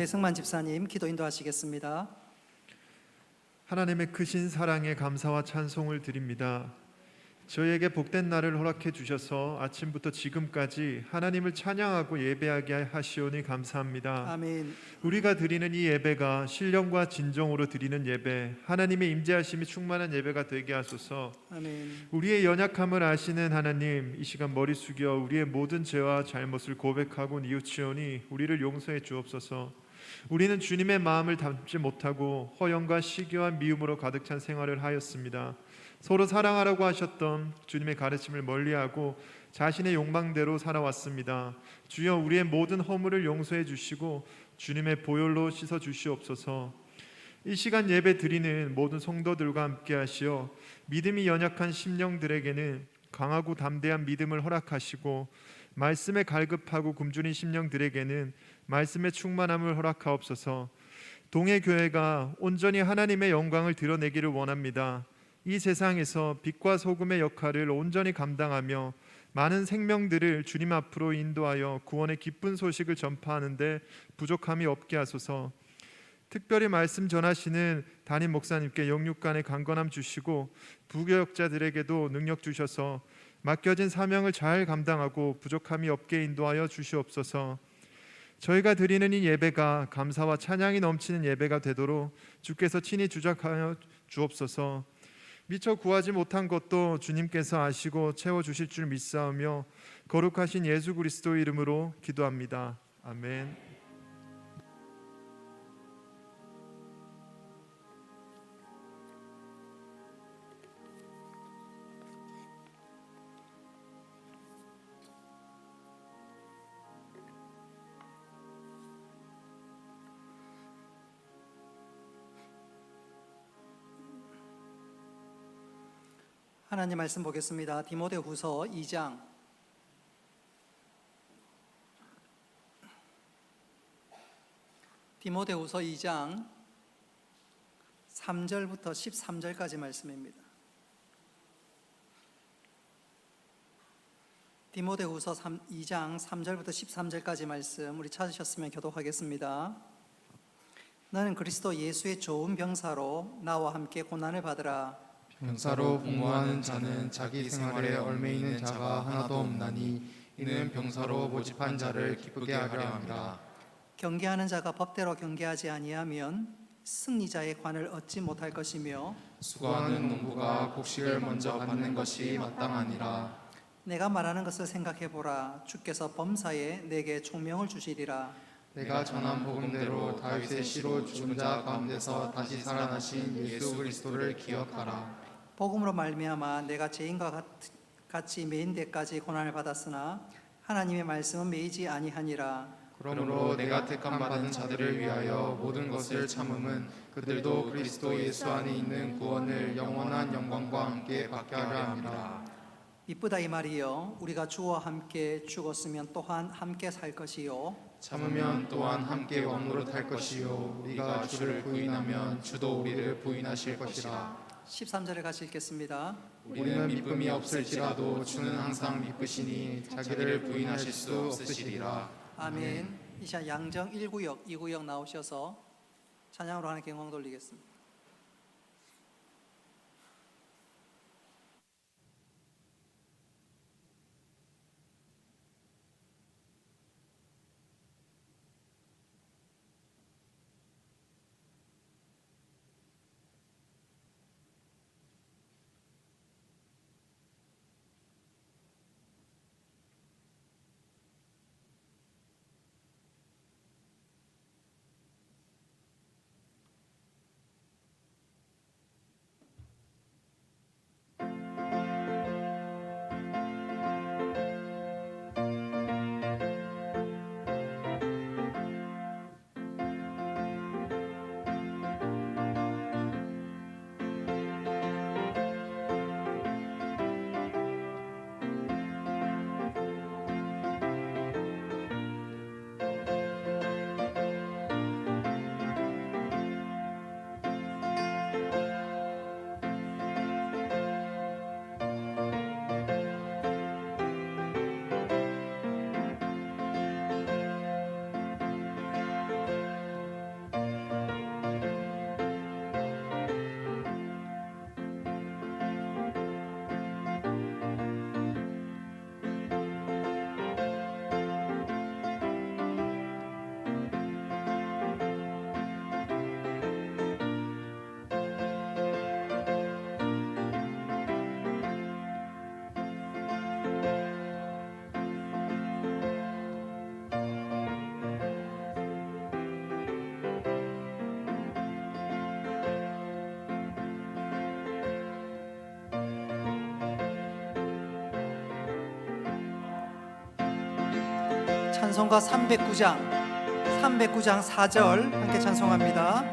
배승만 집사님 기도 인도하시겠습니다. 하나님의 크신 사랑에 감사와 찬송을 드립니다. 저희에게 복된 날을 허락해 주셔서 아침부터 지금까지 하나님을 찬양하고 예배하게 하시오니 감사합니다. 아멘. 우리가 드리는 이 예배가 신령과 진정으로 드리는 예배, 하나님의 임재하심이 충만한 예배가 되게 하소서. 아멘. 우리의 연약함을 아시는 하나님, 이 시간 머리 숙여 우리의 모든 죄와 잘못을 고백하고 뉘우치오니 우리를 용서해 주옵소서. 우리는 주님의 마음을 담지 못하고 허영과 시기와 미움으로 가득 찬 생활을 하였습니다. 서로 사랑하라고 하셨던 주님의 가르침을 멀리하고 자신의 욕망대로 살아왔습니다. 주여, 우리의 모든 허물을 용서해 주시고 주님의 보혈로 씻어 주시옵소서. 이 시간 예배 드리는 모든 성도들과 함께 하시어 믿음이 연약한 심령들에게는 강하고 담대한 믿음을 허락하시고 말씀에 갈급하고 굶주린 심령들에게는 말씀의 충만함을 허락하옵소서. 동해교회가 온전히 하나님의 영광을 드러내기를 원합니다. 이 세상에서 빛과 소금의 역할을 온전히 감당하며 많은 생명들을 주님 앞으로 인도하여 구원의 기쁜 소식을 전파하는 데 부족함이 없게 하소서. 특별히 말씀 전하시는 담임 목사님께 영육간의 강건함 주시고 부교역자들에게도 능력 주셔서 맡겨진 사명을 잘 감당하고 부족함이 없게 인도하여 주시옵소서. 저희가 드리는 이 예배가 감사와 찬양이 넘치는 예배가 되도록 주께서 친히 주작하여 주옵소서. 미처 구하지 못한 것도 주님께서 아시고 채워주실 줄 믿사오며 거룩하신 예수 그리스도 이름으로 기도합니다. 아멘. 하나님 말씀 보겠습니다. 디모데후서 2장 3절부터 13절까지 말씀입니다. 디모데후서 2장 3절부터 13절까지 말씀 우리 찾으셨으면 교독하겠습니다. 너는 그리스도 예수의 좋은 병사로 나와 함께 고난을 받으라. 병사로 복무하는 자는 자기 생활에 얽매이는 자가 하나도 없나니 이는 병사로 모집한 자를 기쁘게 하려 함이라. 경계하는 자가 법대로 경계하지 아니하면 승리자의 관을 얻지 못할 것이며 수고하는 농부가 곡식을 먼저 받는 것이 마땅하니라. 내가 말하는 것을 생각해 보라. 주께서 범사에 내게 총명을 주시리라. 내가 전한 복음대로 다윗의 씨로 죽은 자 가운데서 다시 살아나신 예수 그리스도를 기억하라. 복음으로 말미암아 내가 죄인과 같이 매인 데까지 고난을 받았으나 하나님의 말씀은 매이지 아니하니라. 그러므로 내가 택함 받은 자들을 위하여 모든 것을 참음은 그들도 그리스도 예수 안에 있는 구원을 영원한 영광과 함께 받게 하려 함이라. 이쁘다 이 말이요, 우리가 주와 함께 죽었으면 또한 함께 살 것이요, 참으면 또한 함께 왕으로 탈 것이요, 우리가 주를 부인하면 주도 우리를 부인하실 것이라. 13절을 같이 읽겠습니다. 우리는 미쁨이 없을지라도 주는 항상 미쁘시니 자기를 부인하실 수 없으시리라. 아멘. 이 시간 양정 1구역, 2구역 나오셔서 찬양으로 하나님께 영광 돌리겠습니다. 찬송가 309장 4절 함께 찬송합니다.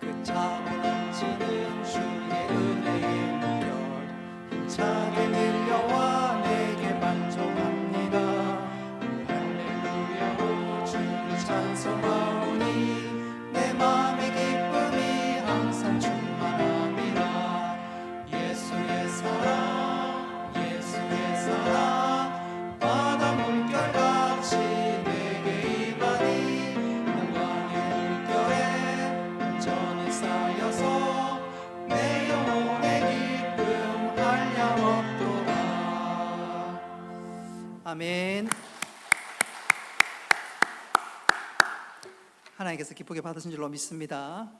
그 차고 넘치는 주의 은혜의 물결 힘차게 밀려와 내게 반송합니다. 할렐루야 오 주를 찬송하오니 내 마음의 기쁨이 항상 충만함이라. 예수의 사랑 예수의 사랑 바다 물결같이 내게 임하니 영광의 물결에 온전히 쌓여서 내 영혼의 기쁨 한량없도다. 아멘. 하나님께서 기쁘게 받으신 줄로 믿습니다.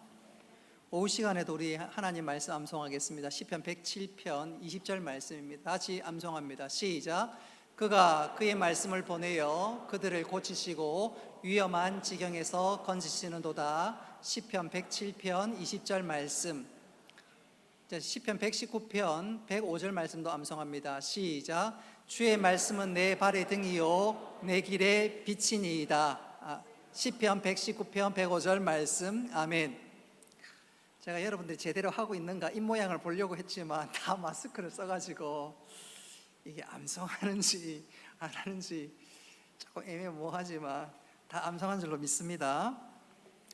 오후 시간에도 우리 하나님 말씀 암송하겠습니다. 시편 107편 20절 말씀입니다. 다시 암송합니다. 시작. 그가 그의 말씀을 보내어 그들을 고치시고 위험한 지경에서 건지시는도다. 시편 107편 20절 말씀. 시편 119편 105절 말씀도 암송합니다. 시작. 주의 말씀은 내 발의 등이요 내 길의 빛이니이다. 시편 119편 105절 말씀. 아멘. 제가 여러분들이 제대로 하고 있는가 입모양을 보려고 했지만 다 마스크를 써가지고 이게 암송하는지 안 하는지 조금 애매모호하지만 다 암송한 줄로 믿습니다.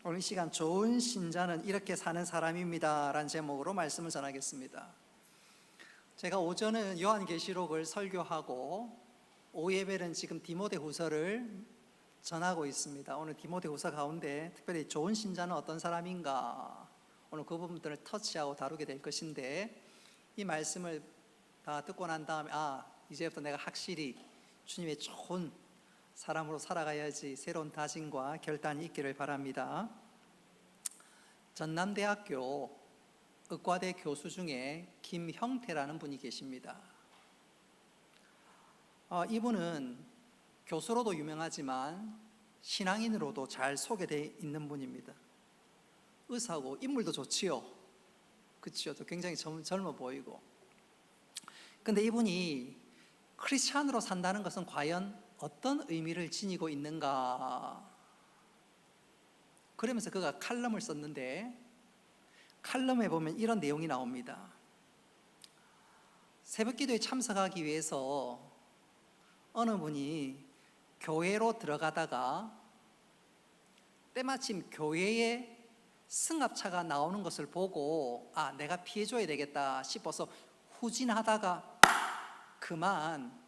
오늘 이 시간 좋은 신자는 이렇게 사는 사람입니다 라는 제목으로 말씀을 전하겠습니다. 제가 오전은 요한계시록을 설교하고 오후 예배는 지금 디모데후서를 전하고 있습니다. 오늘 디모데후서 가운데 특별히 좋은 신자는 어떤 사람인가, 오늘 그 부분들을 터치하고 다루게 될 것인데, 이 말씀을 다 듣고 난 다음에 이제부터 내가 확실히 주님의 좋은 사람으로 살아가야지 새로운 다짐과 결단이 있기를 바랍니다. 전남대학교 의과대 교수 중에 김형태라는 분이 계십니다. 이분은 교수로도 유명하지만 신앙인으로도 잘 소개되어 있는 분입니다. 의사고 인물도 좋지요. 그렇죠. 또 굉장히 젊어 보이고. 근데 이분이 크리스찬으로 산다는 것은 과연 어떤 의미를 지니고 있는가? 그러면서 그가 칼럼을 썼는데, 칼럼에 보면 이런 내용이 나옵니다. 새벽기도에 참석하기 위해서 어느 분이 교회로 들어가다가 때마침 교회에 승합차가 나오는 것을 보고 내가 피해줘야 되겠다 싶어서 후진하다가 그만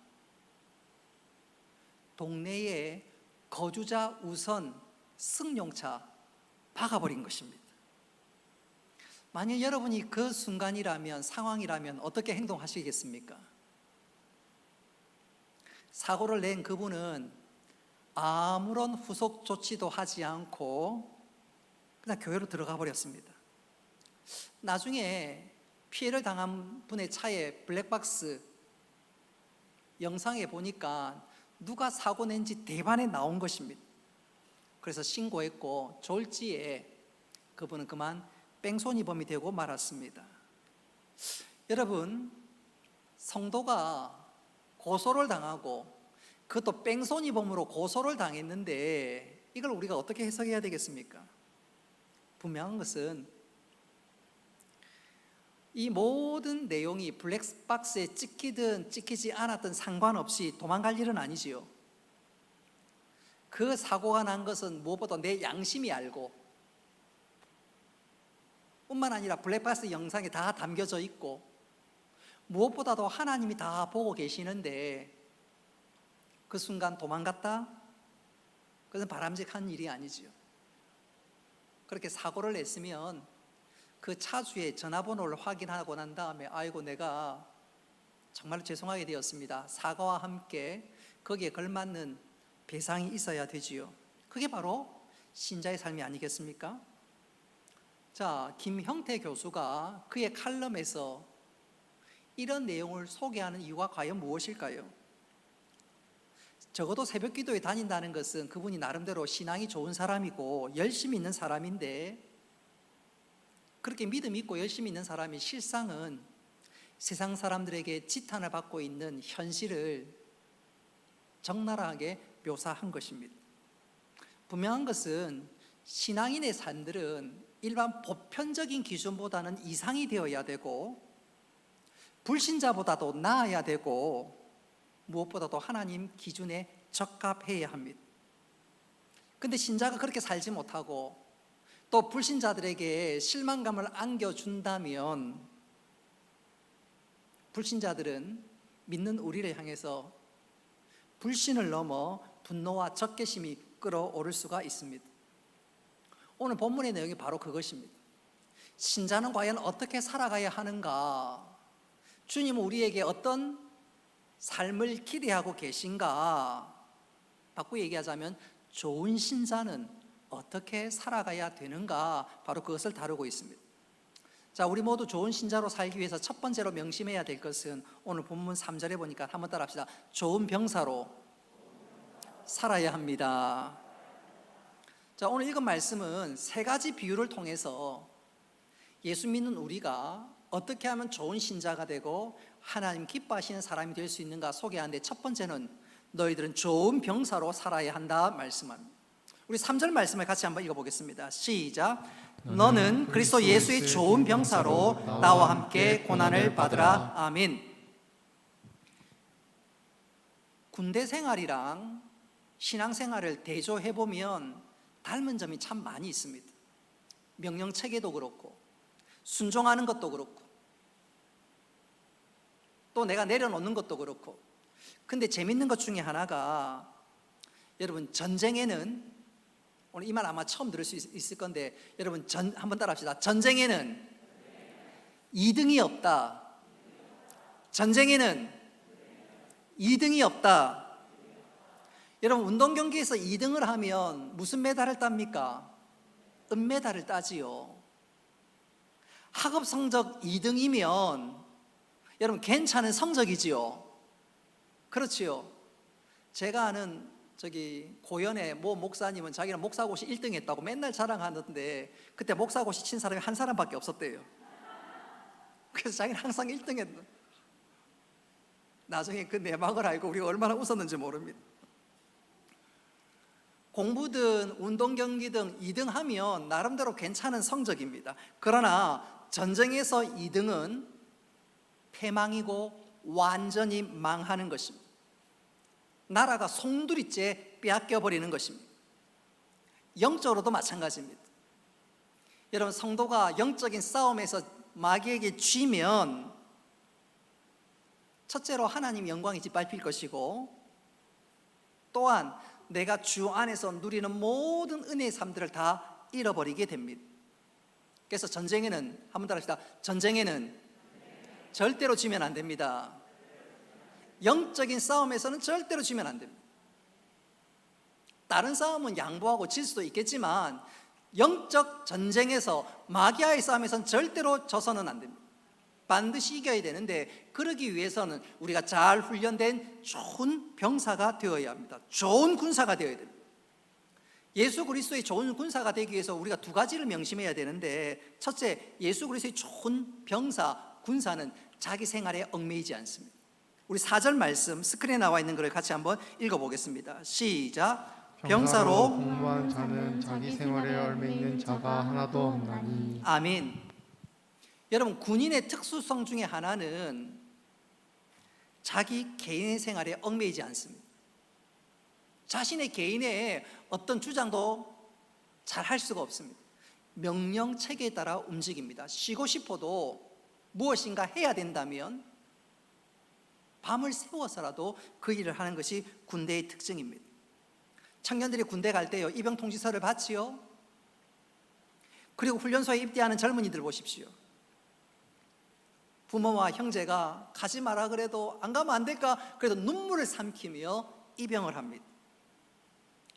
동네에 거주자 우선 승용차 박아버린 것입니다. 만약 여러분이 그 순간이라면, 상황이라면 어떻게 행동하시겠습니까? 사고를 낸 그분은 아무런 후속 조치도 하지 않고 그냥 교회로 들어가 버렸습니다. 나중에 피해를 당한 분의 차에 블랙박스 영상에 보니까 누가 사고 낸지 대반에 나온 것입니다. 그래서 신고했고 졸지에 그분은 그만 뺑소니범이 되고 말았습니다. 여러분, 성도가 고소를 당하고 그것도 뺑소니범으로 고소를 당했는데 이걸 우리가 어떻게 해석해야 되겠습니까? 분명한 것은 이 모든 내용이 블랙박스에 찍히든 찍히지 않았든 상관없이 도망갈 일은 아니지요. 그 사고가 난 것은 무엇보다 내 양심이 알고, 뿐만 아니라 블랙박스 영상에 다 담겨져 있고, 무엇보다도 하나님이 다 보고 계시는데 그 순간 도망갔다? 그것은 바람직한 일이 아니지요. 그렇게 사고를 냈으면 그 차주의 전화번호를 확인하고 난 다음에 아이고 내가 정말로 죄송하게 되었습니다, 사과와 함께 거기에 걸맞는 배상이 있어야 되지요. 그게 바로 신자의 삶이 아니겠습니까? 자, 김형태 교수가 그의 칼럼에서 이런 내용을 소개하는 이유가 과연 무엇일까요? 적어도 새벽 기도에 다닌다는 것은 그분이 나름대로 신앙이 좋은 사람이고 열심히 있는 사람인데, 그렇게 믿음 있고 열심히 있는 사람이 실상은 세상 사람들에게 지탄을 받고 있는 현실을 적나라하게 묘사한 것입니다. 분명한 것은 신앙인의 삶들은 일반 보편적인 기준보다는 이상이 되어야 되고 불신자보다도 나아야 되고 무엇보다도 하나님 기준에 적합해야 합니다. 근데 신자가 그렇게 살지 못하고 또 불신자들에게 실망감을 안겨준다면 불신자들은 믿는 우리를 향해서 불신을 넘어 분노와 적개심이 끌어오를 수가 있습니다. 오늘 본문의 내용이 바로 그것입니다. 신자는 과연 어떻게 살아가야 하는가? 주님은 우리에게 어떤 삶을 기대하고 계신가? 바꾸어 얘기하자면 좋은 신자는 어떻게 살아가야 되는가? 바로 그것을 다루고 있습니다. 자, 우리 모두 좋은 신자로 살기 위해서 첫 번째로 명심해야 될 것은 오늘 본문 3절에 보니까 한번 따라 합시다. 좋은 병사로 살아야 합니다. 자, 오늘 읽은 말씀은 세 가지 비유를 통해서 예수 믿는 우리가 어떻게 하면 좋은 신자가 되고 하나님 기뻐하시는 사람이 될 수 있는가 소개하는데, 첫 번째는 너희들은 좋은 병사로 살아야 한다 말씀합니다. 우리 3절 말씀을 같이 한번 읽어보겠습니다. 시작. 너는 그리스도 예수의 좋은 병사로 나와 함께 고난을 받으라. 아멘. 군대 생활이랑 신앙생활을 대조해보면 닮은 점이 참 많이 있습니다. 명령 체계도 그렇고 순종하는 것도 그렇고 또 내가 내려놓는 것도 그렇고. 근데 재밌는 것 중에 하나가, 여러분 전쟁에는, 오늘 이 말 아마 처음 들을 수 있을 건데 여러분 한번 따라 합시다. 전쟁에는 2등이 없다. 전쟁에는 2등이 없다. 여러분 운동 경기에서 2등을 하면 무슨 메달을 땁니까? 은메달을 따지요. 학업 성적 2등이면 여러분 괜찮은 성적이지요. 그렇지요. 제가 아는 고연의 모 목사님은 자기는 목사고시 1등 했다고 맨날 자랑하는데 그때 목사고시 친 사람이 한 사람밖에 없었대요. 그래서 자기는 항상 1등 했다. 나중에 그 내막을 알고 우리가 얼마나 웃었는지 모릅니다. 공부든 운동 경기든 2등 하면 나름대로 괜찮은 성적입니다. 그러나 전쟁에서 2등은 패망이고 완전히 망하는 것입니다. 나라가 송두리째 빼앗겨 버리는 것입니다. 영적으로도 마찬가지입니다. 여러분 성도가 영적인 싸움에서 마귀에게 쥐면 첫째로 하나님 영광이 짓밟힐 것이고, 또한 내가 주 안에서 누리는 모든 은혜의 삶들을 다 잃어버리게 됩니다. 그래서 전쟁에는, 한번 따라 합시다. 전쟁에는 절대로 지면 안 됩니다. 영적인 싸움에서는 절대로 지면 안 됩니다. 다른 싸움은 양보하고 질 수도 있겠지만 영적 전쟁에서, 마귀와의 싸움에서는 절대로 져서는 안 됩니다. 반드시 이겨야 되는데, 그러기 위해서는 우리가 잘 훈련된 좋은 병사가 되어야 합니다. 좋은 군사가 되어야 됩니다. 예수 그리스도의 좋은 군사가 되기 위해서 우리가 두 가지를 명심해야 되는데, 첫째, 예수 그리스도의 좋은 병사, 군사는 자기 생활에 얽매이지 않습니다. 우리 4절 말씀 스크린에 나와 있는 것을 같이 한번 읽어보겠습니다. 시작. 병사로 공부한 자는 자기 생활에 얽매이는 자가 하나도 없나니. 아멘. 여러분 군인의 특수성 중에 하나는 자기 개인의 생활에 얽매이지 않습니다. 자신의 개인의 어떤 주장도 잘 할 수가 없습니다. 명령 체계에 따라 움직입니다. 쉬고 싶어도 무엇인가 해야 된다면 밤을 새워서라도 그 일을 하는 것이 군대의 특징입니다. 청년들이 군대 갈 때요, 입영 통지서를 받지요. 그리고 훈련소에 입대하는 젊은이들 보십시오. 부모와 형제가 가지 마라 그래도 안 가면 안 될까? 그래도 눈물을 삼키며 입영을 합니다.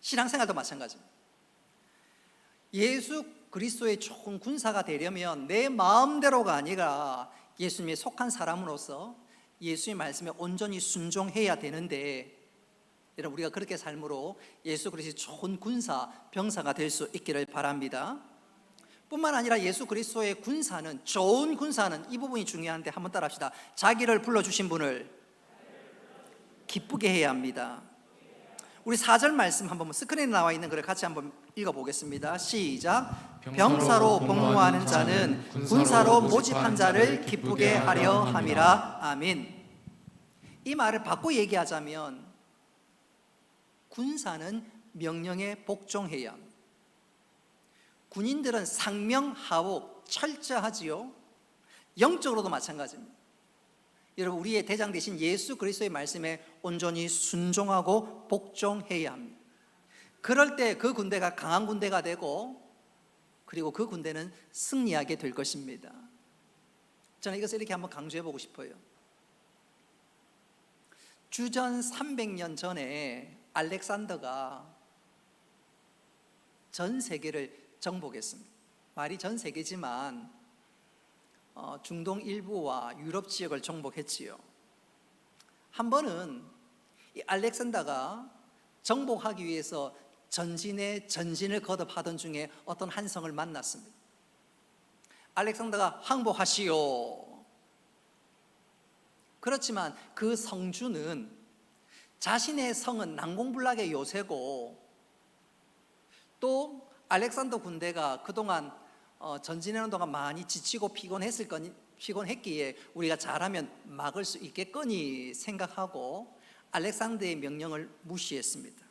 신앙생활도 마찬가지입니다. 예수 그리스도의 좋은 군사가 되려면 내 마음대로가 아니라 예수님에 속한 사람으로서 예수의 말씀에 온전히 순종해야 되는데, 여러분 우리가 그렇게 삶으로 예수 그리스도의 좋은 군사, 병사가 될 수 있기를 바랍니다. 뿐만 아니라 예수 그리스도의 군사는, 좋은 군사는, 이 부분이 중요한데 한번 따라 합시다. 자기를 불러주신 분을 기쁘게 해야 합니다. 우리 4절 말씀 한번 스크린에 나와 있는 걸 같이 한번 읽어보겠습니다. 시작. 병사로 복무하는 자는 군사로 모집한 자를 기쁘게 하려 함이라. 아멘. 이 말을 바꿔 얘기하자면 군사는 명령에 복종해야 합니다. 군인들은 상명하복 철저하지요. 영적으로도 마찬가지입니다. 여러분, 우리의 대장 되신 예수 그리스도의 말씀에 온전히 순종하고 복종해야 합니다. 그럴 때 그 군대가 강한 군대가 되고, 그리고 그 군대는 승리하게 될 것입니다. 저는 이것을 이렇게 한번 강조해 보고 싶어요. 주전 300년 전에 알렉산더가 전 세계를 정복했습니다. 말이 전 세계지만 중동 일부와 유럽 지역을 정복했지요. 한 번은 이 알렉산더가 정복하기 위해서 전진에 전진을 거듭하던 중에 어떤 한 성을 만났습니다. 알렉산더가 항복하시오. 그렇지만 그 성주는 자신의 성은 난공불락의 요새고, 또 알렉산더 군대가 그동안 전진하는 동안 많이 지치고 피곤했기에 우리가 잘하면 막을 수 있겠거니 생각하고 알렉산더의 명령을 무시했습니다.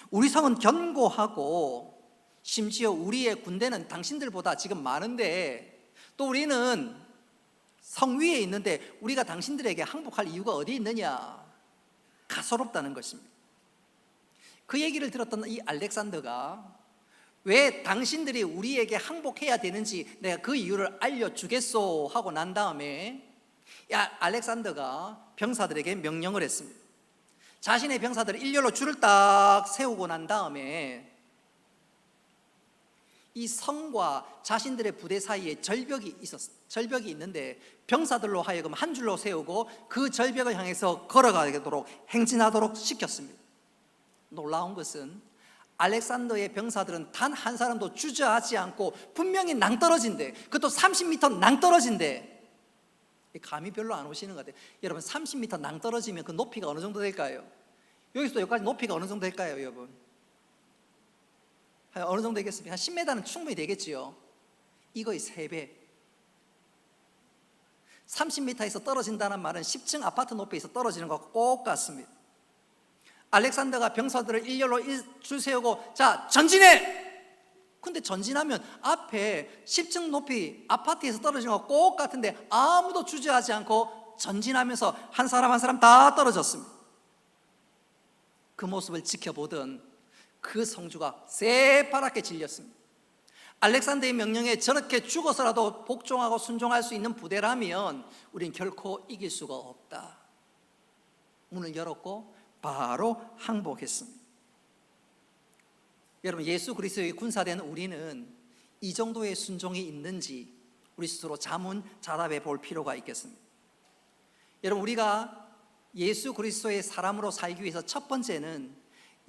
우리 성은 견고하고 심지어 우리의 군대는 당신들보다 지금 많은데, 또 우리는 성 위에 있는데 우리가 당신들에게 항복할 이유가 어디 있느냐, 가소롭다는 것입니다. 그 얘기를 들었던 이 알렉산더가 왜 당신들이 우리에게 항복해야 되는지 내가 그 이유를 알려주겠소 하고 난 다음에 알렉산더가 병사들에게 명령을 했습니다. 자신의 병사들을 일렬로 줄을 딱 세우고 난 다음에 이 성과 자신들의 부대 사이에 절벽이 있는데 병사들로 하여금 한 줄로 세우고 그 절벽을 향해서 걸어가도록 행진하도록 시켰습니다. 놀라운 것은 알렉산더의 병사들은 단 한 사람도 주저하지 않고 분명히 낭떠러진데, 그것도 30m 낭떠러진데, 감이 별로 안 오시는 것 같아요. 여러분, 30m 낭떠러지면 그 높이가 어느 정도 될까요? 여기서 여기까지 높이가 어느 정도 될까요, 여러분? 어느 정도 되겠습니까? 한 10m는 충분히 되겠지요. 이거의 3배. 30m에서 떨어진다는 말은 10층 아파트 높이에서 떨어지는 것과 똑같습니다. 알렉산더가 병사들을 일렬로 줄 세우고 자, 전진해! 근데 전진하면 앞에 10층 높이 아파트에서 떨어지는 것과 똑같은데 아무도 주저하지 않고 전진하면서 한 사람 한 사람 다 떨어졌습니다. 그 모습을 지켜보던 그 성주가 새파랗게 질렸습니다. 알렉산더의 명령에 저렇게 죽어서라도 복종하고 순종할 수 있는 부대라면 우린 결코 이길 수가 없다. 문을 열었고 바로 항복했습니다. 여러분, 예수 그리스도의 군사된 우리는 이 정도의 순종이 있는지 우리 스스로 자문자답해 볼 필요가 있겠습니다. 여러분, 우리가 예수 그리스도의 사람으로 살기 위해서 첫 번째는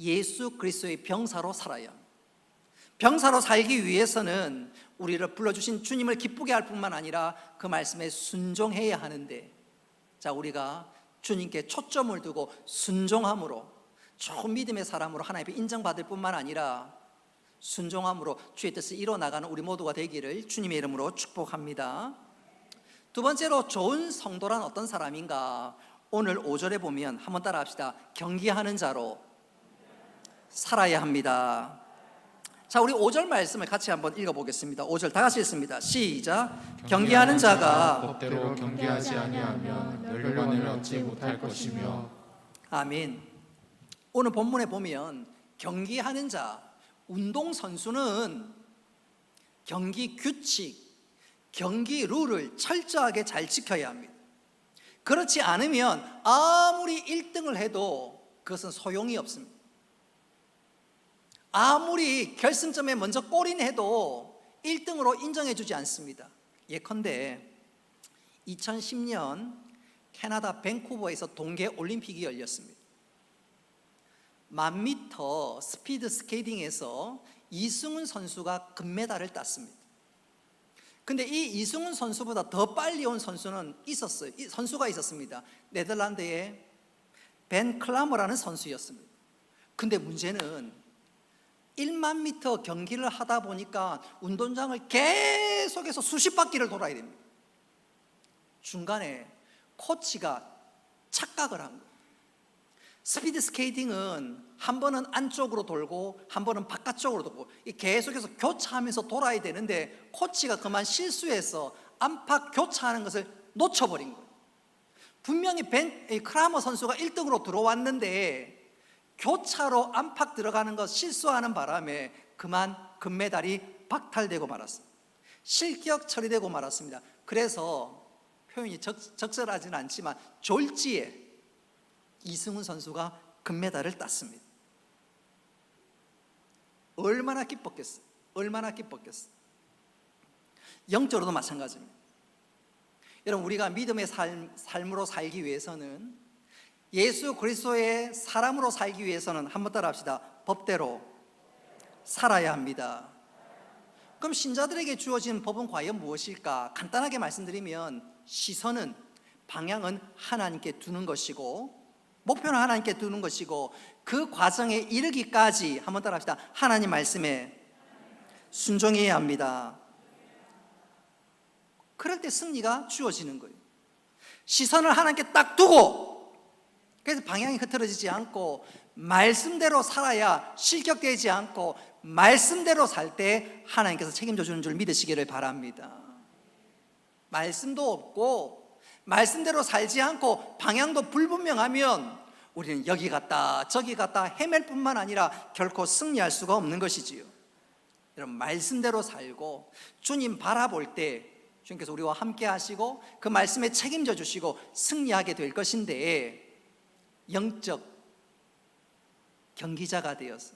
예수 그리스도의 병사로 살아야 합니다. 병사로 살기 위해서는 우리를 불러주신 주님을 기쁘게 할 뿐만 아니라 그 말씀에 순종해야 하는데, 자, 우리가 주님께 초점을 두고 순종함으로 좋은 믿음의 사람으로 하나님께 인정받을 뿐만 아니라 순종함으로 주의 뜻을 이뤄나가는 우리 모두가 되기를 주님의 이름으로 축복합니다. 두 번째로 좋은 성도란 어떤 사람인가? 오늘 5절에 보면 한번 따라 합시다. 경기하는 자로 살아야 합니다. 자, 우리 5절 말씀을 같이 한번 읽어보겠습니다. 5절 다 같이 읽습니다. 시작. 경기하는 자가 법대로 경계하지 아니하면 멸관을 얻지 못할 것이며. 아멘. 오늘 본문에 보면 경기하는 자, 운동선수는 경기 규칙, 경기 룰을 철저하게 잘 지켜야 합니다. 그렇지 않으면 아무리 1등을 해도 그것은 소용이 없습니다. 아무리 결승점에 먼저 골인 해도 1등으로 인정해 주지 않습니다. 예컨대 2010년 캐나다 밴쿠버에서 동계올림픽이 열렸습니다. 1000m 스피드 스케이팅에서 이승훈 선수가 금메달을 땄습니다. 근데 이 이승훈 선수보다 더 빨리 온 선수는 선수가 있었습니다. 네덜란드의 벤 클라머라는 선수였습니다. 근데 문제는 1만 미터 경기를 하다 보니까 운동장을 계속해서 수십 바퀴를 돌아야 됩니다. 중간에 코치가 착각을 한 거예요. 스피드 스케이팅은 한 번은 안쪽으로 돌고 한 번은 바깥쪽으로 돌고 계속해서 교차하면서 돌아야 되는데 코치가 그만 실수해서 안팎 교차하는 것을 놓쳐버린 거예요. 분명히 크라머 선수가 1등으로 들어왔는데 교차로 안팎 들어가는 것 실수하는 바람에 그만 금메달이 박탈되고 말았어요. 실격 처리되고 말았습니다. 그래서 표현이 적절하지는 않지만 졸지에 이승훈 선수가 금메달을 땄습니다. 얼마나 기뻤겠어요. 얼마나 기뻤겠어요. 영적으로도 마찬가지입니다. 여러분, 우리가 믿음의 삶으로 살기 위해서는, 예수 그리스도의 사람으로 살기 위해서는, 한번 따라 합시다. 법대로 살아야 합니다. 그럼 신자들에게 주어진 법은 과연 무엇일까? 간단하게 말씀드리면 시선은, 방향은 하나님께 두는 것이고, 목표는 하나님께 두는 것이고, 그 과정에 이르기까지, 한번 따라 합시다. 하나님 말씀에 순종해야 합니다. 그럴 때 승리가 주어지는 거예요. 시선을 하나님께 딱 두고, 그래서 방향이 흐트러지지 않고 말씀대로 살아야 실격되지 않고 말씀대로 살 때 하나님께서 책임져 주는 줄 믿으시기를 바랍니다. 말씀도 없고 말씀대로 살지 않고 방향도 불분명하면 우리는 여기 갔다 저기 갔다 헤맬 뿐만 아니라 결코 승리할 수가 없는 것이지요. 여러분, 말씀대로 살고 주님 바라볼 때 주님께서 우리와 함께 하시고 그 말씀에 책임져 주시고 승리하게 될 것인데, 영적 경기자가 되어서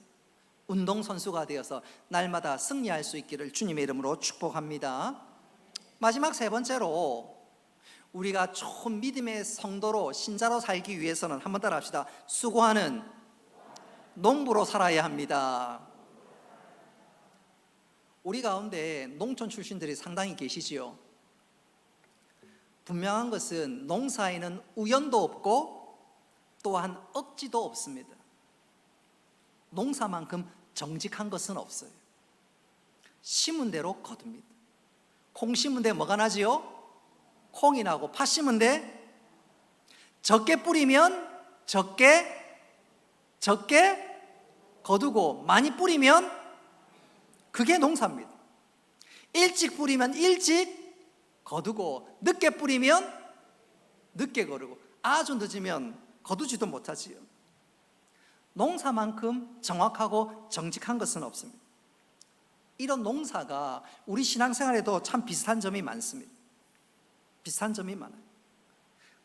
운동선수가 되어서 날마다 승리할 수 있기를 주님의 이름으로 축복합니다. 마지막 세 번째로, 우리가 좋은 믿음의 성도로 신자로 살기 위해서는, 한번 따라 합시다. 수고하는 농부로 살아야 합니다. 우리 가운데 농촌 출신들이 상당히 계시지요. 분명한 것은 농사에는 우연도 없고 또한 억지도 없습니다. 농사만큼 정직한 것은 없어요. 심은 대로 거둡니다. 콩 심은 데 뭐가 나지요? 콩이 나고, 팥 심은 데 적게 뿌리면 적게 거두고, 많이 뿌리면 그게 농사입니다. 일찍 뿌리면 일찍 거두고, 늦게 뿌리면 늦게 거두고, 아주 늦으면 거두지도 못하지요. 농사만큼 정확하고 정직한 것은 없습니다. 이런 농사가 우리 신앙생활에도 참 비슷한 점이 많습니다. 비슷한 점이 많아요.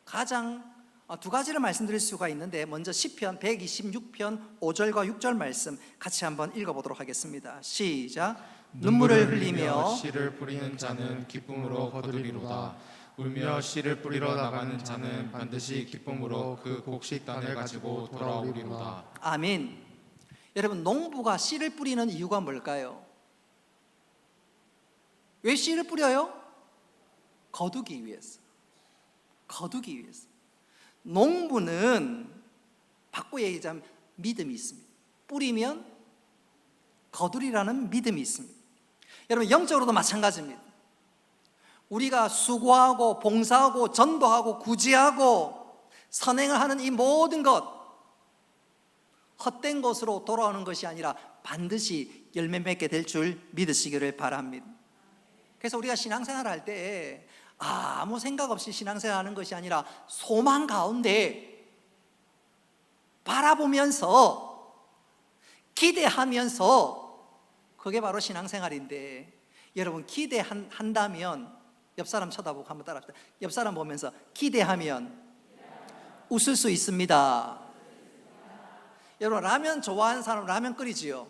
가장 두 가지를 말씀드릴 수가 있는데, 먼저 시편 126편 5절과 6절 말씀 같이 한번 읽어보도록 하겠습니다. 시작. 눈물을 흘리며 씨를 뿌리는 자는 기쁨으로 거두리로다. 울며 씨를 뿌리러 나가는 자는 반드시 기쁨으로 그 곡식단을 가지고 돌아오리로다. 아멘. 여러분, 농부가 씨를 뿌리는 이유가 뭘까요? 왜 씨를 뿌려요? 거두기 위해서. 거두기 위해서. 농부는 바꿔 얘기하자면 믿음이 있습니다. 뿌리면 거두리라는 믿음이 있습니다. 여러분, 영적으로도 마찬가지입니다. 우리가 수고하고 봉사하고 전도하고 구제하고 선행을 하는 이 모든 것, 헛된 것으로 돌아오는 것이 아니라 반드시 열매 맺게 될 줄 믿으시기를 바랍니다. 그래서 우리가 신앙생활을 할 때 아무 생각 없이 신앙생활 하는 것이 아니라 소망 가운데 바라보면서 기대하면서, 그게 바로 신앙생활인데, 여러분, 기대한다면 옆 사람 쳐다보고 한번 따라합시다. 옆 사람 보면서 기대하면 웃을 수 있습니다. 여러분, 라면 좋아하는 사람 라면 끓이지요?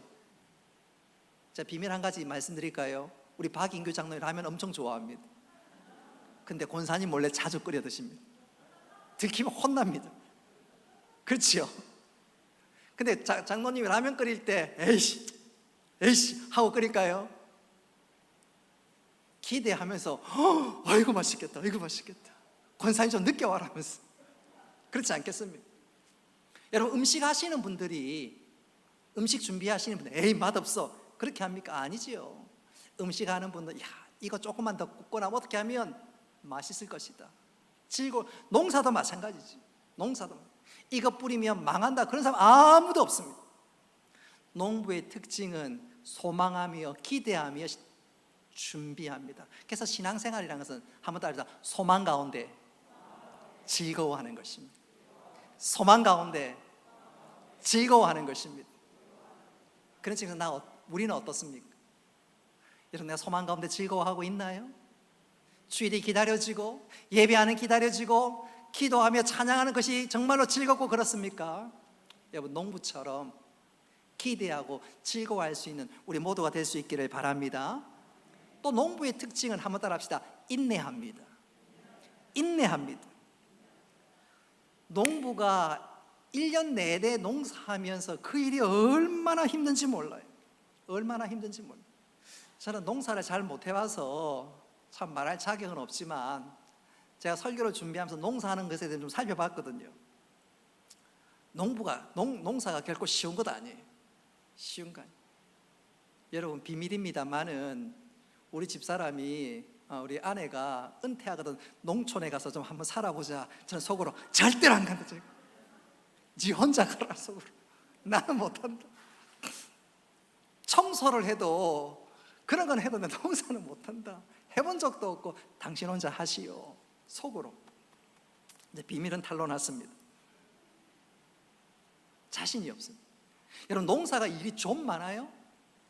자, 비밀 한 가지 말씀드릴까요? 우리 박인규 장로님 라면 엄청 좋아합니다. 근데 권사님 몰래 자주 끓여 드십니다. 들키면 혼납니다. 그렇지요? 근데 장로님이 라면 끓일 때 에이씨 하고 끓일까요? 기대하면서 아이고 맛있겠다, 아이고 맛있겠다, 권사님 좀 늦게 와라 하면서. 그렇지 않겠습니까? 여러분, 음식 하시는 분들이 음식 준비하시는 분들 에이 맛없어 그렇게 합니까? 아니지요. 음식 하는 분들 야 이거 조금만 더 굽거나 어떻게 하면 맛있을 것이다. 농사도 마찬가지지. 농사도 이거 뿌리면 망한다 그런 사람 아무도 없습니다. 농부의 특징은 소망하며 기대하며 준비합니다. 그래서 신앙생활이라는 것은 한번 따라서 소망 가운데 즐거워하는 것입니다. 소망 가운데 즐거워하는 것입니다. 그런 측면에서 우리는 어떻습니까? 여러분, 내가 소망 가운데 즐거워하고 있나요? 주일이 기다려지고 예배하는 기다려지고 기도하며 찬양하는 것이 정말로 즐겁고 그렇습니까? 여러분, 농부처럼 기대하고 즐거워할 수 있는 우리 모두가 될 수 있기를 바랍니다. 또 농부의 특징은 한번 따라합시다. 인내합니다. 인내합니다. 농부가 1년 내내 농사하면서 그 일이 얼마나 힘든지 몰라요. 얼마나 힘든지 몰라요. 저는 농사를 잘 못해봐서 참 말할 자격은 없지만 제가 설교를 준비하면서 농사하는 것에 대해서 좀 살펴봤거든요. 농사가 결코 쉬운 것 아니에요. 쉬운 거 아니에요. 여러분, 비밀입니다만은 우리 집사람이 우리 아내가 은퇴하거든 농촌에 가서 좀 한번 살아보자. 저는 속으로 절대로 안 간다. 지 혼자 가라 속으로. 나는 못한다. 청소를 해도 그런 건 해도 내 농사는 못한다. 해본 적도 없고 당신 혼자 하시오. 속으로. 이제 비밀은 탄로났습니다. 자신이 없습니다. 여러분, 농사가 일이 좀 많아요?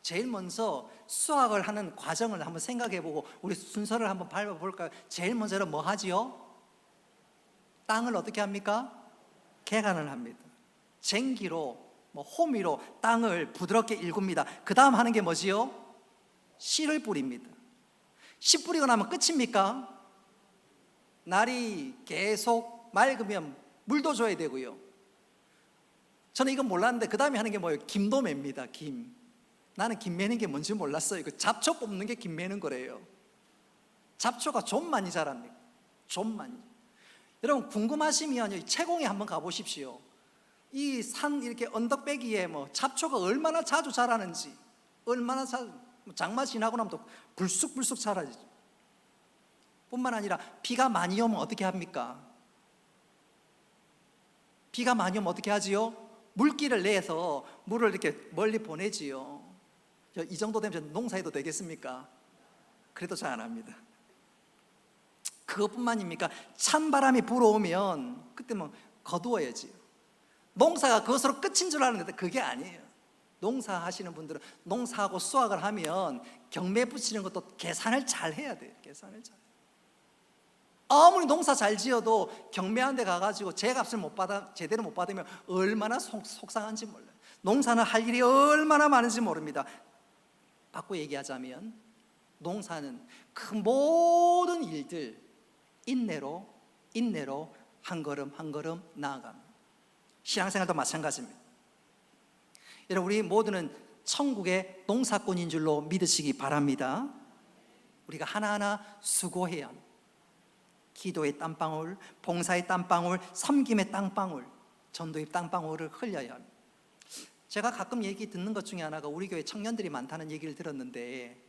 제일 먼저 수확을 하는 과정을 한번 생각해보고 우리 순서를 한번 밟아볼까요? 제일 먼저 뭐 하지요? 땅을 어떻게 합니까? 개간을 합니다. 쟁기로 호미로 땅을 부드럽게 일굽니다. 그 다음 하는 게 뭐지요? 씨를 뿌립니다. 씨 뿌리고 나면 끝입니까? 날이 계속 맑으면 물도 줘야 되고요. 저는 이건 몰랐는데 그 다음에 하는 게 뭐예요? 김도 맵니다. 김. 나는 김 매는 게 뭔지 몰랐어요. 그 잡초 뽑는 게 김 매는 거래요. 잡초가 좀 많이 자랍니다. 좀 많이. 여러분, 궁금하시면 채공에 한번 가보십시오. 이 산 이렇게 언덕배기에 잡초가 얼마나 자주 자라는지, 얼마나 장마 지나고 나면 또 불쑥불쑥 자라지죠. 뿐만 아니라 비가 많이 오면 어떻게 합니까? 비가 많이 오면 어떻게 하지요? 물길을 내서 물을 이렇게 멀리 보내지요. 이 정도 되면 농사해도 되겠습니까? 그래도 잘 안 합니다. 그것뿐만입니까? 찬바람이 불어오면 그때 거두어야지요. 농사가 그것으로 끝인 줄 아는데 그게 아니에요. 농사하시는 분들은 농사하고 수확을 하면 경매 붙이는 것도 계산을 잘 해야 돼요. 계산을 잘. 아무리 농사 잘 지어도 경매한 데 가가지고 제값을 제대로 못 받으면 얼마나 속상한지 몰라요. 농사는 할 일이 얼마나 많은지 모릅니다. 바꿔 얘기하자면 농사는 그 모든 일들 인내로 한 걸음 한 걸음 나아갑니다. 신앙생활도 마찬가지입니다. 여러분, 우리 모두는 천국의 농사꾼인 줄로 믿으시기 바랍니다. 우리가 하나하나 수고해야 합니다. 기도의 땀방울, 봉사의 땀방울, 섬김의 땀방울, 전도의 땀방울을 흘려야 합니다. 제가 가끔 얘기 듣는 것 중에 하나가 우리 교회 청년들이 많다는 얘기를 들었는데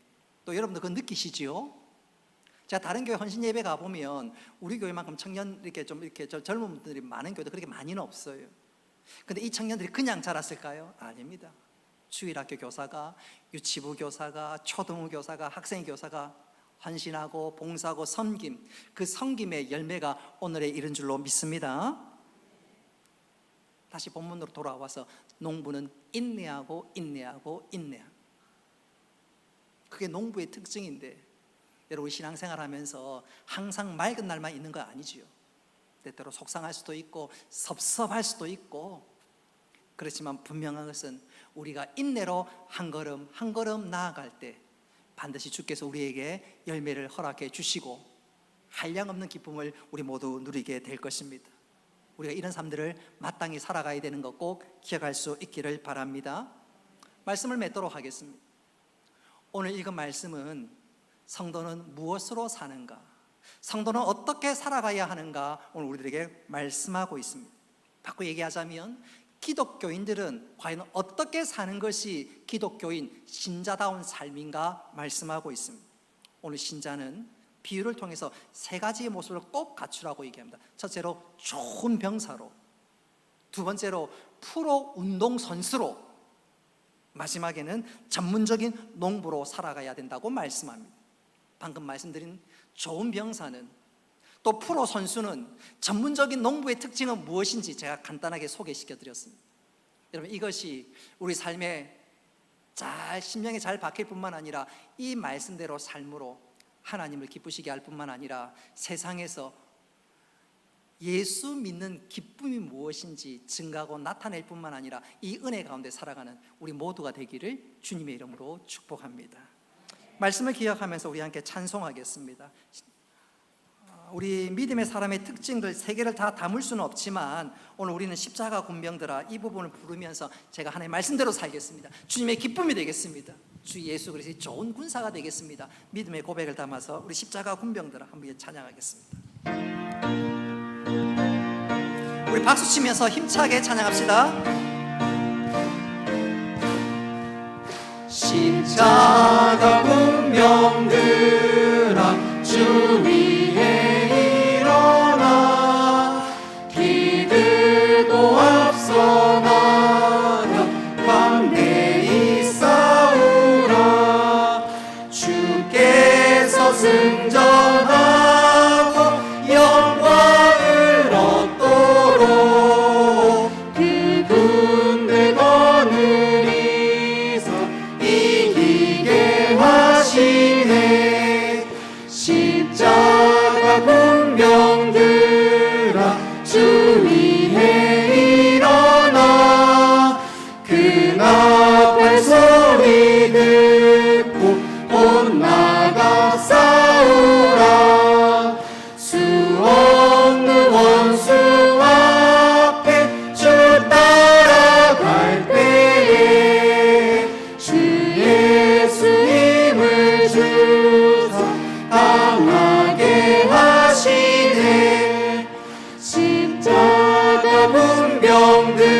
또 여러분들 그거 느끼시죠? 제가 다른 교회 헌신 예배 가보면 우리 교회만큼 청년 이렇게 젊은 분들이 많은 교회도 그렇게 많이는 없어요. 근데 이 청년들이 그냥 자랐을까요? 아닙니다. 주일학교 교사가, 유치부 교사가, 초등부 교사가, 학생 교사가 헌신하고 봉사하고 섬김, 그 섬김의 열매가 오늘에 이른 줄로 믿습니다. 다시 본문으로 돌아와서 농부는 인내하고. 그게 농부의 특징인데 여러분, 신앙생활 하면서 항상 맑은 날만 있는 거 아니지요. 때때로 속상할 수도 있고 섭섭할 수도 있고, 그렇지만 분명한 것은 우리가 인내로 한 걸음 한 걸음 나아갈 때 반드시 주께서 우리에게 열매를 허락해 주시고 한량없는 기쁨을 우리 모두 누리게 될 것입니다. 우리가 이런 삶들을 마땅히 살아가야 되는 것 꼭 기억할 수 있기를 바랍니다. 말씀을 맺도록 하겠습니다. 오늘 읽은 말씀은 성도는 무엇으로 사는가, 성도는 어떻게 살아가야 하는가 오늘 우리들에게 말씀하고 있습니다. 바꿔 얘기하자면 기독교인들은 과연 어떻게 사는 것이 기독교인 신자다운 삶인가 말씀하고 있습니다. 오늘 신자는 비유를 통해서 세 가지의 모습을 꼭 갖추라고 얘기합니다. 첫째로 좋은 병사로, 두 번째로 프로 운동선수로, 마지막에는 전문적인 농부로 살아가야 된다고 말씀합니다. 방금 말씀드린 좋은 병사는, 또 프로 선수는, 전문적인 농부의 특징은 무엇인지 제가 간단하게 소개시켜 드렸습니다. 여러분, 이것이 우리 삶에 심령에 잘 박힐 뿐만 아니라 이 말씀대로 삶으로 하나님을 기쁘시게 할 뿐만 아니라 세상에서 예수 믿는 기쁨이 무엇인지 증가하고 나타낼 뿐만 아니라 이 은혜 가운데 살아가는 우리 모두가 되기를 주님의 이름으로 축복합니다. 말씀을 기억하면서 우리 함께 찬송하겠습니다. 우리 믿음의 사람의 특징들 세 개를 다 담을 수는 없지만 오늘 우리는 십자가 군병들아 이 부분을 부르면서 제가 하나님의 말씀대로 살겠습니다. 주님의 기쁨이 되겠습니다. 주 예수 그리스도의 좋은 군사가 되겠습니다. 믿음의 고백을 담아서 우리 십자가 군병들아 한번 찬양하겠습니다. 우리 박수 치면서 힘차게 찬양합시다. 십자가 군병들아 주 위에 일어나 기들고 앞서 나가 담대히 싸우라. 주께서 승전하고 영광을 얻도록 그 군대 거느리서 이기게 하시네. 십자가 군병들아 주 위에 일어나 그 나팔 소리 듣고 곧 나가 싸우라. 수 없는 원수 앞에 주 따라갈 때에 주 예수 힘을 주사 강하게 하시네. 십자가 군병들아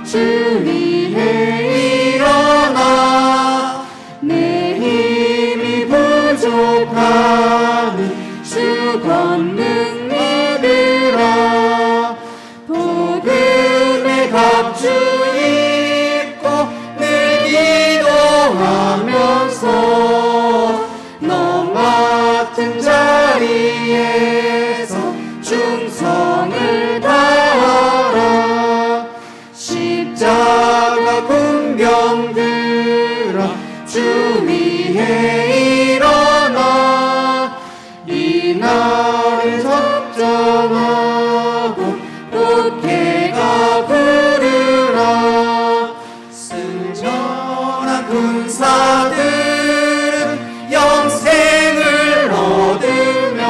주 위에 일어나 내 힘이 부족하니 주 권능 믿으라. 복음의 갑주 입고 늘 기도하면서 너 맡은 자리에서 충성을 다하라. 십자가 군병들아 주 위에 일어나 이날을 작정하고 꽃게가 부르라. 승전한 군사들은 영생을 얻으며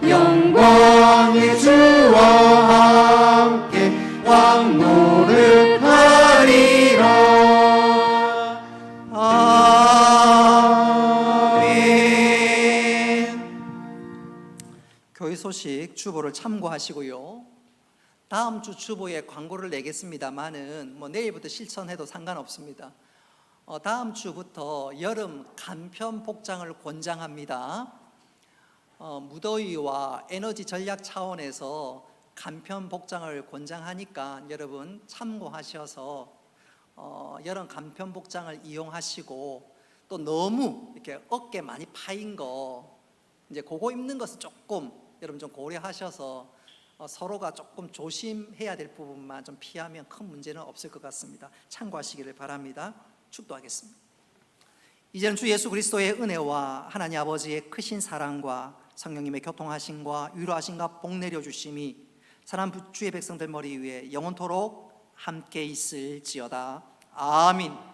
영광의 주와 함께 왕노릇하리라. 교회 소식 주보를 참고하시고요. 다음 주 주보에 광고를 내겠습니다만은 내일부터 실천해도 상관없습니다. 다음 주부터 여름 간편 복장을 권장합니다. 무더위와 에너지 전략 차원에서 간편 복장을 권장하니까 여러분 참고하셔서 여름 간편 복장을 이용하시고, 또 너무 이렇게 어깨 많이 파인 거 이제 그거 입는 것은 조금 여러분 좀 고려하셔서 서로가 조금 조심해야 될 부분만 좀 피하면 큰 문제는 없을 것 같습니다. 참고하시기를 바랍니다. 축도하겠습니다. 이제는 주 예수 그리스도의 은혜와 하나님 아버지의 크신 사랑과 성령님의 교통하심과 위로하심과 복 내려주심이 사랑하는 주의 백성들 머리 위에 영원토록 함께 있을지어다. 아멘.